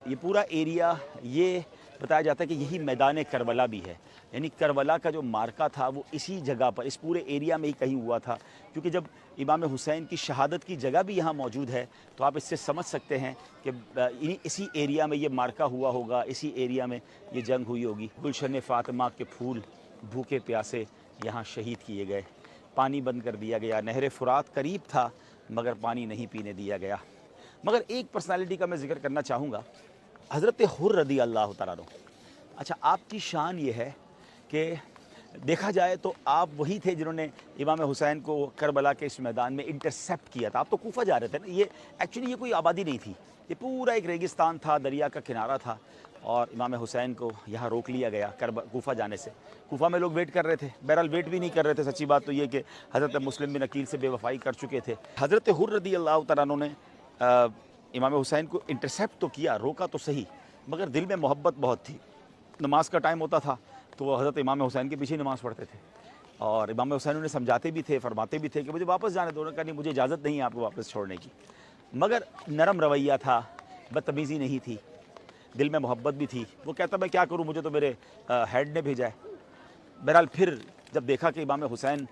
ये पूरा एरिया ये बताया जाता है कि यही मैदान करबला भी है, यानी करबला का जो मार्का था वो इसी जगह पर, इस पूरे एरिया में ही कहीं हुआ था। क्योंकि जब इमाम हुसैन की शहादत की जगह भी यहाँ मौजूद है तो आप इससे समझ सकते हैं कि इसी एरिया में ये मार्का हुआ होगा, इसी एरिया में ये जंग हुई होगी। गुलशन फ़ातिमा के फूल भूखे प्यासे यहाँ शहीद किए गए, पानी बंद कर दिया गया। नहर फुरात करीब था मगर पानी नहीं पीने दिया गया। मगर एक पर्सनालिटी का मैं जिक्र करना चाहूँगा, हज़रत हुर रदी अल्लाह तआला अन्हु। अच्छा, आपकी शान ये है कि देखा जाए तो आप वही थे जिन्होंने इमाम हुसैन को करबला के इस मैदान में इंटरसेप्ट किया था। आप तो कूफा जा रहे थे ना, ये एक्चुअली ये कोई आबादी नहीं थी, ये पूरा एक रेगिस्तान था, दरिया का किनारा था और इमाम हुसैन को यहाँ रोक लिया गया कूफा जाने से। कूफा में लोग वेट कर रहे थे, बहरहाल वेट भी नहीं कर रहे थे। सच्ची बात तो ये कि हज़रत मुस्लिम बिन अकील से बेवफाई कर चुके थे। हज़रत हुर रदी अल्लाह तआला अन्हु ने इमाम हुसैन को इंटरसेप्ट तो किया, रोका तो सही, मगर दिल में मोहब्बत बहुत थी। नमाज का टाइम होता था तो वो हज़रत इमाम हुसैन के पीछे नमाज़ पढ़ते थे और इमाम हुसैन उन्हें समझाते भी थे, फरमाते भी थे कि मुझे वापस जाने दो। उन्होंने कहा नहीं, मुझे इजाज़त नहीं है आपको वापस छोड़ने की। मगर नरम रवैया था, बदतमीज़ी नहीं थी, दिल में मोहब्बत भी थी। वो कहता मैं क्या करूँ, मुझे तो मेरे हेड ने भेजा है। बहरहाल फिर जब देखा कि इमाम हुसैन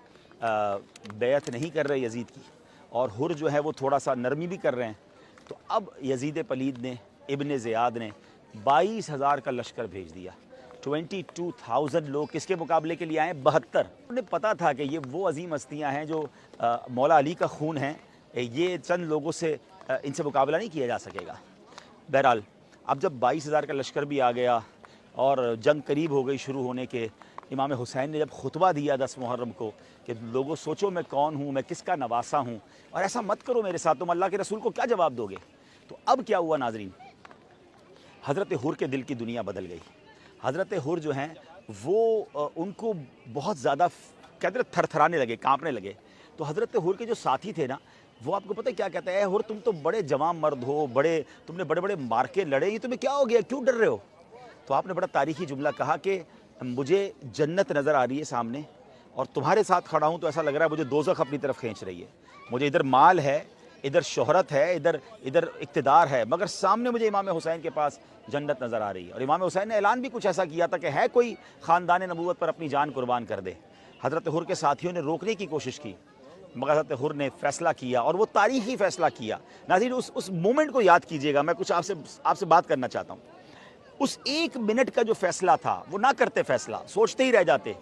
बैअत नहीं कर रहे यजीद की और हुर जो है वो थोड़ा सा नरमी भी कर रहे हैं, तो अब यजीद पलीद ने, इब्न ज़ियाद ने 22,000 का लश्कर भेज दिया। 22,000 लोग किसके मुकाबले के लिए आए? 72। उन्हें पता था कि ये वो अजीम हस्तियाँ हैं जो मौला अली का खून है, ये चंद लोगों से इनसे मुकाबला नहीं किया जा सकेगा। बहरहाल अब जब 22,000 का लश्कर भी आ गया और जंग करीब हो गई शुरू होने के, इमाम हुसैन ने जब खुतबा दिया 10 मुहर्रम को कि लोगों सोचो मैं कौन हूँ, मैं किसका नवासा हूँ और ऐसा मत करो मेरे साथ, तुम अल्लाह के रसूल को क्या जवाब दोगे। तो अब क्या हुआ नाजरीन, हज़रत हुर के दिल की दुनिया बदल गई। हज़रत हुर जो हैं वो उनको बहुत ज़्यादा कहते थरथराने लगे, काँपने लगे। तो हज़रत हुर के जो साथी थे ना, वो आपको पता है क्या कहते हैं, हुर तुम तो बड़े जवान मर्द हो, तुमने बड़े बड़े मार्के लड़े, ये तुम्हें क्या हो गया, क्यों डर रहे हो। तो आपने बड़ा तारीख़ी जुमला कहा कि मुझे जन्नत नज़र आ रही है सामने और तुम्हारे साथ खड़ा हूँ तो ऐसा लग रहा है मुझे दोज़ख अपनी तरफ खींच रही है। मुझे इधर माल है, इधर शोहरत है, इधर इक़्तिदार है, मगर सामने मुझे इमाम हुसैन के पास जन्नत नज़र आ रही है। और इमाम हुसैन ने ऐलान भी कुछ ऐसा किया था कि है कोई ख़ानदान नबूवत पर अपनी जान कुर्बान कर दे। हज़रत हुर के साथियों ने रोकने की कोशिश की मगर हज़रत हुर ने फ़ैसला किया और वो तारीख़ी फ़ैसला किया। नाज़रीन उस मोमेंट को याद कीजिएगा, मैं कुछ आपसे बात करना चाहता हूँ। उस 1 मिनट का जो फ़ैसला था, वो ना करते फ़ैसला, सोचते ही रह जाते,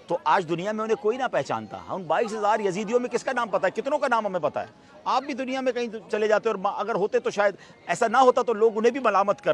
तो आज दुनिया में उन्हें कोई ना पहचानता। हम 22,000 यजीदियों में किसका नाम पता है, कितनों का नाम हमें पता है। आप भी दुनिया में कहीं चले जाते और अगर होते तो शायद ऐसा ना होता तो लोग उन्हें भी मलामत कर